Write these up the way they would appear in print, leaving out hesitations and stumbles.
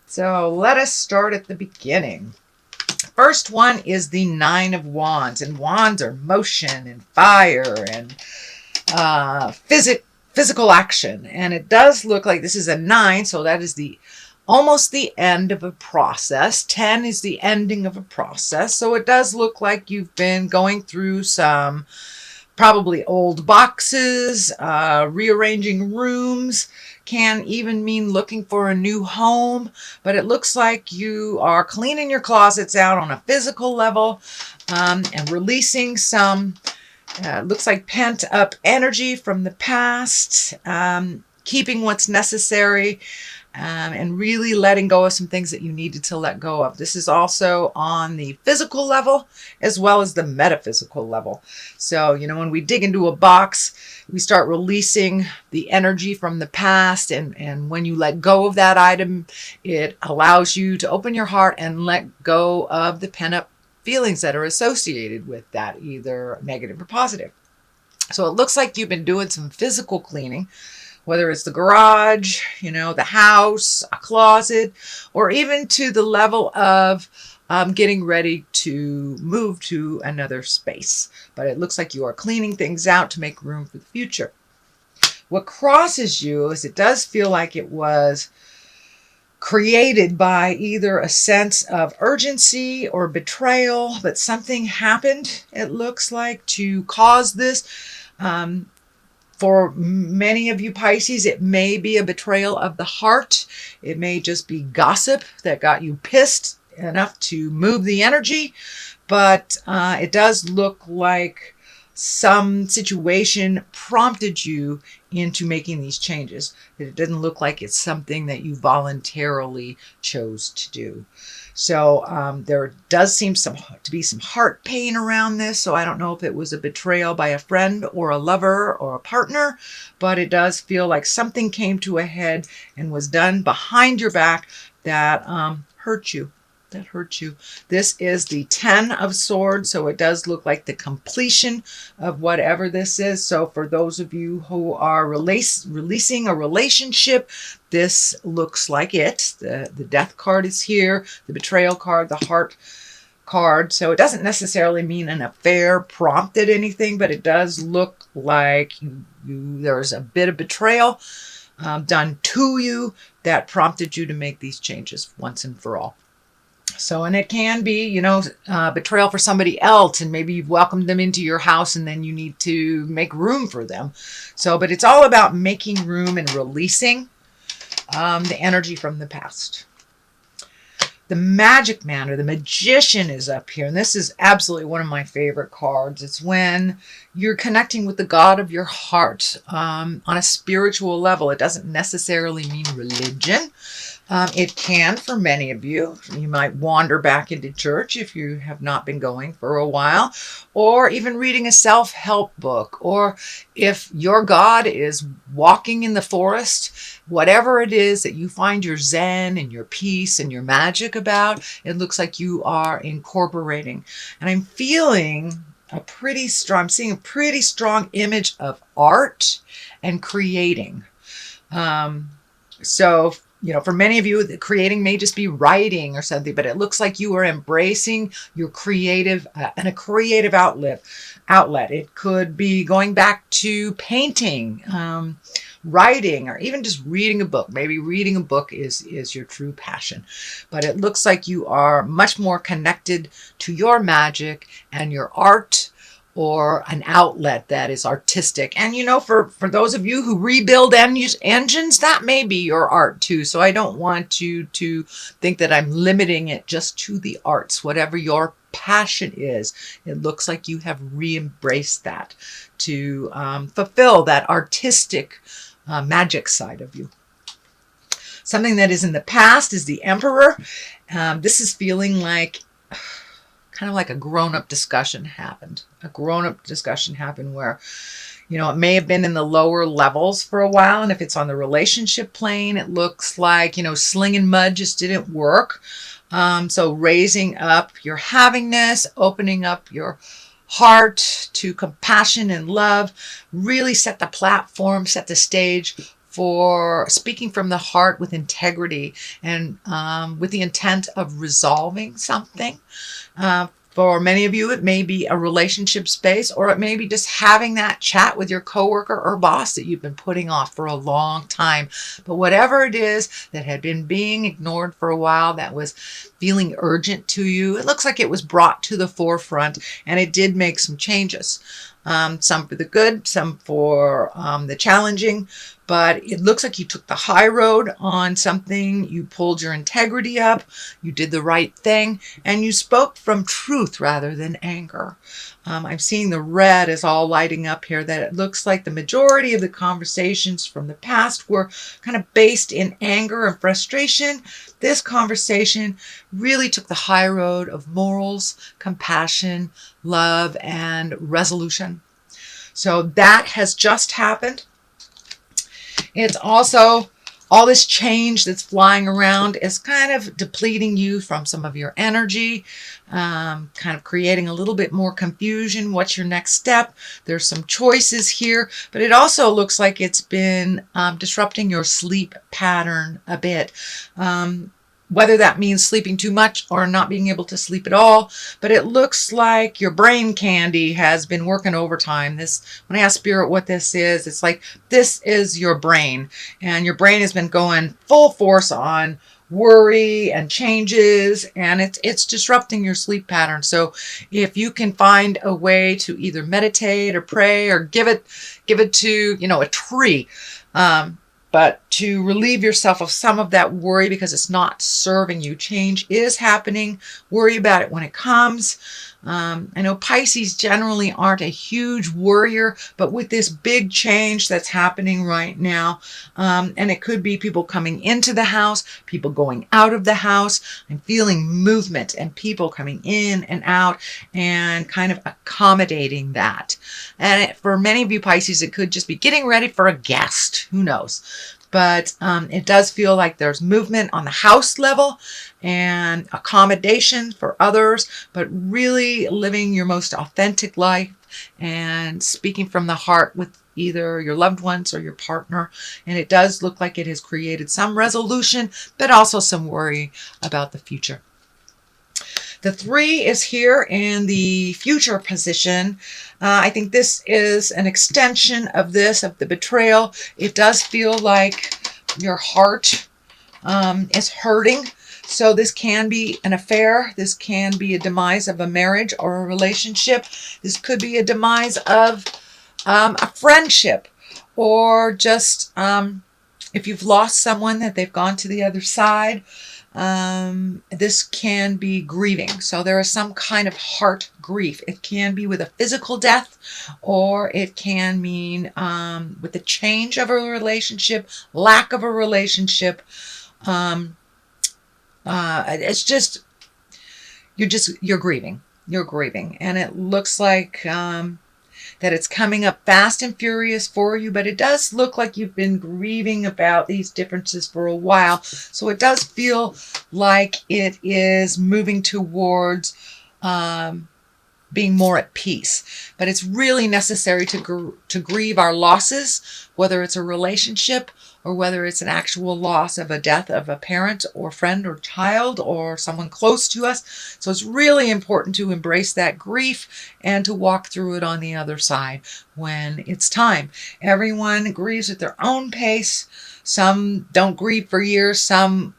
So let us start at the beginning. First one is the Nine of Wands, and wands are motion and fire and physical action. And it does look like this is a 9, so that is the almost the end of a process. 10 is the ending of a process, so it does look like you've been going through some probably old boxes, rearranging rooms. Can even mean looking for a new home, but it looks like you are cleaning your closets out on a physical level, and releasing some looks like pent up energy from the past, keeping what's necessary, and really letting go of some things that you needed to let go of. This is also on the physical level as well as the metaphysical level. So, when we dig into a box, we start releasing the energy from the past. And when you let go of that item, it allows you to open your heart and let go of the pent-up feelings that are associated with that, either negative or positive. So it looks like you've been doing some physical cleaning, whether it's the garage, the house, a closet, or even to the level of getting ready to move to another space. But it looks like you are cleaning things out to make room for the future. What crosses you is it does feel like it was created by either a sense of urgency or betrayal, but something happened, it looks like, to cause this. For many of you Pisces, it may be a betrayal of the heart. It may just be gossip that got you pissed enough to move the energy. But it does look like some situation prompted you into making these changes. It doesn't look like it's something that you voluntarily chose to do. So there does seem to be some heart pain around this. So I don't know if it was a betrayal by a friend or a lover or a partner, but it does feel like something came to a head and was done behind your back that hurt you. That hurt you. This is the 10 of Swords, so it does look like the completion of whatever this is. So for those of you who are releasing a relationship, this looks like it. The Death card is here, the Betrayal card, the Heart card. So it doesn't necessarily mean an affair prompted anything, but it does look like there's a bit of betrayal done to you that prompted you to make these changes once and for all. So, and it can be, betrayal for somebody else, and maybe you've welcomed them into your house and then you need to make room for them. So, but it's all about making room and releasing the energy from the past. The Magic Man or the Magician is up here, and this is absolutely one of my favorite cards. It's when you're connecting with the God of your heart on a spiritual level. It doesn't necessarily mean religion. It can for many of you. You might wander back into church if you have not been going for a while, or even reading a self-help book, or if your God is walking in the forest, whatever it is that you find your zen and your peace and your magic about, it looks like you are incorporating. And I'm feeling I'm seeing a pretty strong image of art and creating. So for many of you, the creating may just be writing or something, but it looks like you are embracing your creative and a creative outlet. It could be going back to painting, writing, or even just reading a book. Maybe reading a book is your true passion. But it looks like you are much more connected to your magic and your art, or an outlet that is artistic. And for those of you who rebuild engines, that may be your art too. So I don't want you to think that I'm limiting it just to the arts. Whatever your passion is, it looks like you have re-embraced that to fulfill that artistic magic side of you. Something that is in the past is the Emperor. This is feeling like kind of like a grown-up discussion happened. A grown-up discussion happened where, it may have been in the lower levels for a while. And if it's on the relationship plane, it looks like, slinging mud just didn't work. So raising up your havingness, opening up your heart to compassion and love, really set the platform, set the stage for speaking from the heart with integrity and with the intent of resolving something. For many of you, it may be a relationship space, or it may be just having that chat with your coworker or boss that you've been putting off for a long time. But whatever it is that had been being ignored for a while, that was feeling urgent to you, it looks like it was brought to the forefront, and it did make some changes. Some for the good, some for the challenging, but it looks like you took the high road on something. You pulled your integrity up, you did the right thing, and you spoke from truth rather than anger. I'm seeing the red is all lighting up here, that it looks like the majority of the conversations from the past were kind of based in anger and frustration. This conversation really took the high road of morals, compassion, love, and resolution. So that has just happened. It's also all this change that's flying around is kind of depleting you from some of your energy, kind of creating a little bit more confusion. What's your next step? There's some choices here, but it also looks like it's been disrupting your sleep pattern a bit. Whether that means sleeping too much or not being able to sleep at all, but it looks like your brain candy has been working overtime. When I ask Spirit what this is, it's like this is your brain, and your brain has been going full force on worry and changes, and it's disrupting your sleep pattern. So if you can find a way to either meditate or pray or give it to, a tree, but to relieve yourself of some of that worry because it's not serving you. Change is happening. Worry about it when it comes. I know Pisces generally aren't a huge worrier, but with this big change that's happening right now, and it could be people coming into the house, people going out of the house, I'm feeling movement and people coming in and out and kind of accommodating that. And for many of you Pisces, it could just be getting ready for a guest. Who knows? But it does feel like there's movement on the house level and accommodation for others, but really living your most authentic life and speaking from the heart with either your loved ones or your partner. And it does look like it has created some resolution, but also some worry about the future. The 3 is here in the future position. I think this is an extension of the betrayal. It does feel like your heart is hurting. So this can be an affair. This can be a demise of a marriage or a relationship. This could be a demise of a friendship, or just if you've lost someone that they've gone to the other side. This can be grieving. So there is some kind of heart grief. It can be with a physical death, or it can mean with the change of a relationship, lack of a relationship. It's just, you're grieving. You're grieving. And it looks like that it's coming up fast and furious for you, but it does look like you've been grieving about these differences for a while. So it does feel like it is moving towards being more at peace. But it's really necessary to grieve our losses, whether it's a relationship or whether it's an actual loss of a death of a parent or friend or child or someone close to us. So it's really important to embrace that grief and to walk through it on the other side when it's time. Everyone grieves at their own pace. Some don't grieve for years. Some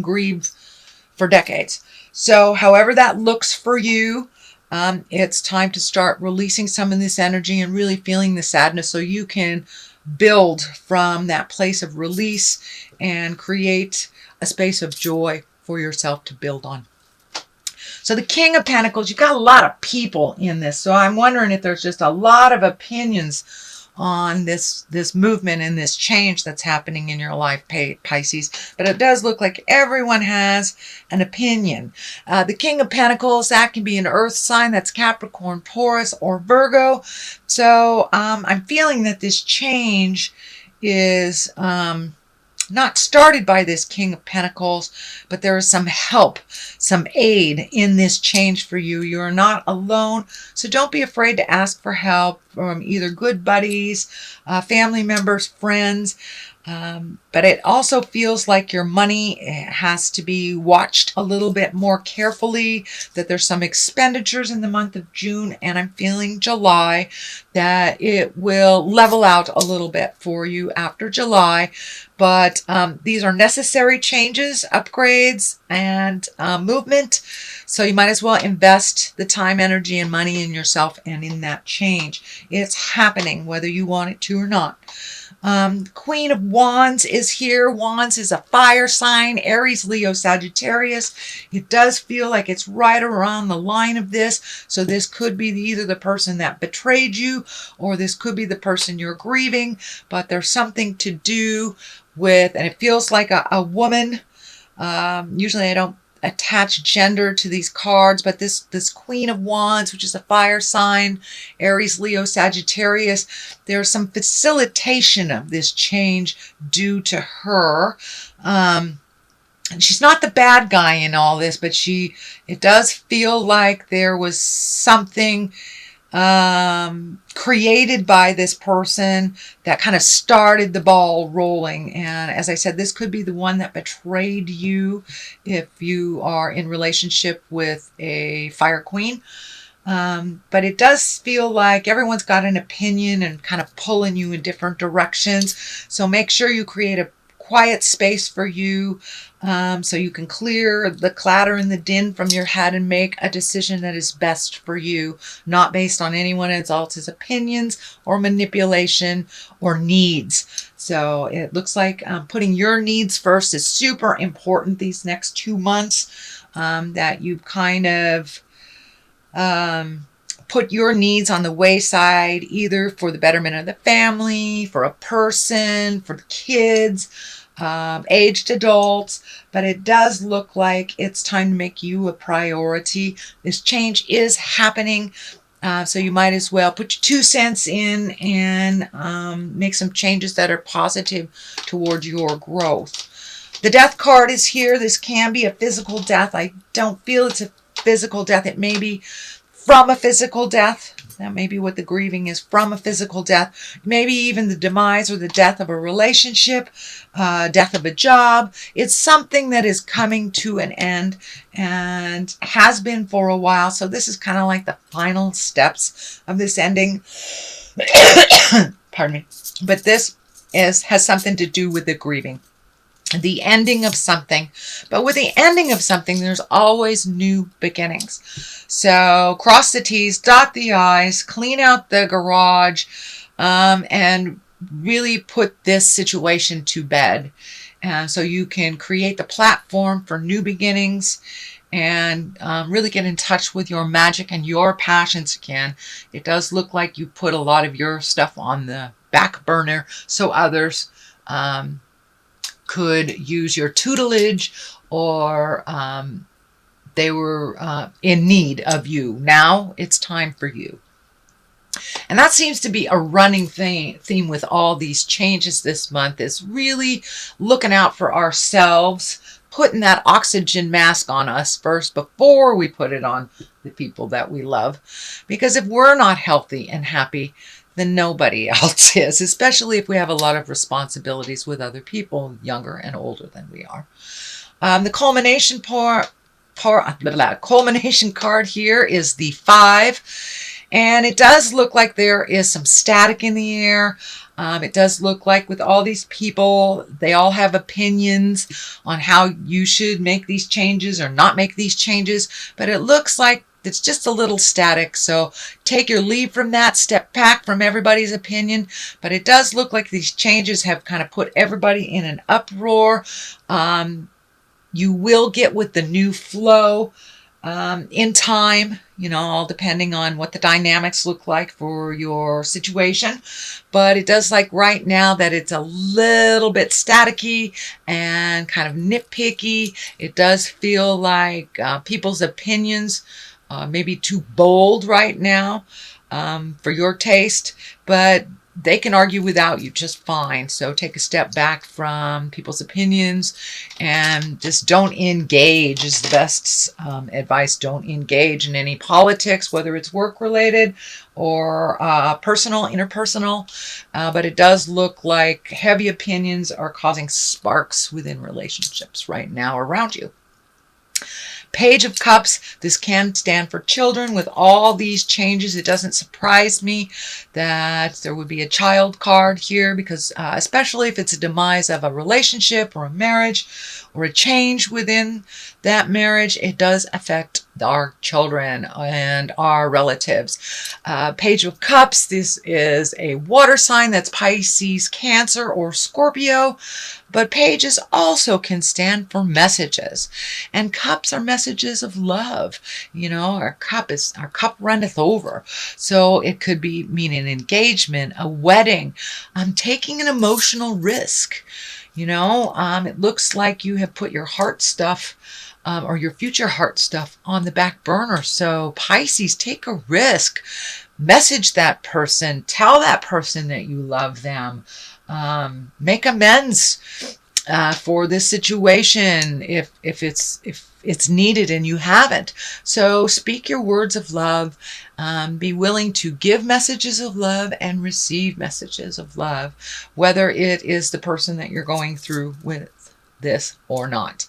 grieve for decades. So however that looks for you, it's time to start releasing some of this energy and really feeling the sadness so you can build from that place of release and create a space of joy for yourself to build on. So the King of Pentacles, you've got a lot of people in this. So I'm wondering if there's just a lot of opinions on this movement and this change that's happening in your life, Pisces. But it does look like everyone has an opinion. The King of Pentacles, that can be an earth sign. That's Capricorn, Taurus, or Virgo. So I'm feeling that this change is not started by this King of Pentacles, but there is some help, some aid in this change for you. You are not alone, so don't be afraid to ask for help from either good buddies, family members, friends. But it also feels like your money has to be watched a little bit more carefully, that there's some expenditures in the month of June, and I'm feeling July, that it will level out a little bit for you after July. But these are necessary changes, upgrades, and movement. So you might as well invest the time, energy, and money in yourself and in that change. It's happening whether you want it to or not. Queen of Wands is here. Wands is a fire sign, Aries, Leo, Sagittarius. It does feel like it's right around the line of this. So this could be either the person that betrayed you, or this could be the person you're grieving. But there's something to do with, and it feels like a woman. Usually I don't attach gender to these cards, but this Queen of Wands, which is a fire sign, Aries, Leo, Sagittarius, there's some facilitation of this change due to her. She's not the bad guy in all this, but it does feel like there was something created by this person that kind of started the ball rolling. And as I said, this could be the one that betrayed you if you are in relationship with a fire queen. But it does feel like everyone's got an opinion and kind of pulling you in different directions. So make sure you create a quiet space for you, so you can clear the clatter and the din from your head and make a decision that is best for you, not based on anyone else's opinions or manipulation or needs. So it looks like putting your needs first is super important these next 2 months, that you've kind of put your needs on the wayside, either for the betterment of the family, for a person, for the kids, aged adults. But it does look like it's time to make you a priority. This change is happening. So you might as well put your 2 cents in and make some changes that are positive toward your growth. The death card is here. This can be a physical death. I don't feel it's a physical death. It may be from a physical death. That may be what the grieving is, from a physical death. Maybe even the demise or the death of a relationship, death of a job. It's something that is coming to an end and has been for a while. So this is kind of like the final steps of this ending. Pardon me. But this has something to do with the grieving, the ending of something. But with the ending of something, there's always new beginnings. So cross the T's, dot the I's, clean out the garage, and really put this situation to bed. So you can create the platform for new beginnings and really get in touch with your magic and your passions again. It does look like you put a lot of your stuff on the back burner so others could use your tutelage, or they were in need of you. Now it's time for you. And that seems to be a running theme with all these changes this month, is really looking out for ourselves, putting that oxygen mask on us first before we put it on the people that we love. Because if we're not healthy and happy, then nobody else is, especially if we have a lot of responsibilities with other people, younger and older than we are. The culmination culmination card here is the 5. And it does look like there is some static in the air. It does look like with all these people, they all have opinions on how you should make these changes or not make these changes. But it looks like it's just a little static. So take your leave from that, step back from everybody's opinion. But it does look like these changes have kind of put everybody in an uproar. You will get with the new flow in time, all depending on what the dynamics look like for your situation. But it does like right now that it's a little bit staticky and kind of nitpicky. It does feel like people's opinions maybe too bold right now for your taste. But they can argue without you just fine. So take a step back from people's opinions and just don't engage is the best advice. Don't engage in any politics, whether it's work related or personal, interpersonal. But it does look like heavy opinions are causing sparks within relationships right now around you. Page of Cups, this can stand for children. With all these changes, it doesn't surprise me that there would be a child card here, because especially if it's a demise of a relationship or a marriage or a change within that marriage, it does affect our children and our relatives. Page of Cups, this is a water sign. That's Pisces, Cancer, or Scorpio. But pages also can stand for messages. And cups are messages of love. You know, our cup runneth over. So it could be mean an engagement, a wedding. I'm taking an emotional risk. You know, it looks like you have put your heart stuff or your future heart stuff on the back burner. So Pisces, take a risk. Message that person. Tell that person that you love them. Make amends for this situation if it's needed and you haven't. So speak your words of love. Be willing to give messages of love and receive messages of love, whether it is the person that you're going through with this or not.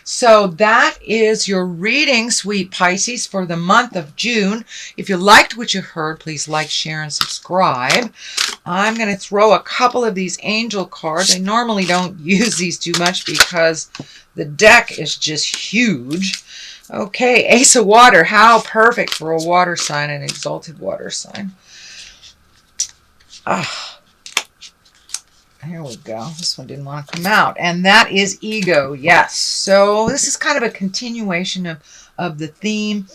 So that is your reading, sweet Pisces, for the month of June. If you liked what you heard, please like, share, and subscribe. I'm going to throw a couple of these angel cards. I normally don't use these too much because the deck is just huge. Okay, Ace of Water. How perfect for a water sign, an exalted water sign. Here we go. This one didn't want to come out. And that is ego. Yes. So this is kind of a continuation of the theme.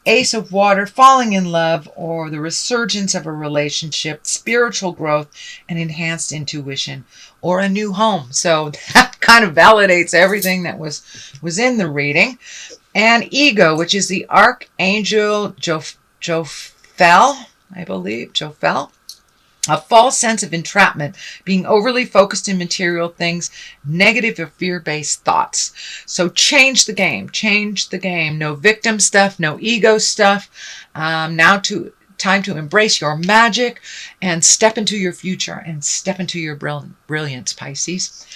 Ace of Water, falling in love, or the resurgence of a relationship, spiritual growth, and enhanced intuition, or a new home. So that kind of validates everything that was in the reading. And ego, which is the Archangel Jophiel, I believe. Jophiel. A false sense of entrapment, being overly focused in material things, negative or fear-based thoughts. So change the game. Change the game. No victim stuff, no ego stuff. Now time to embrace your magic and step into your future and step into your brilliance, Pisces.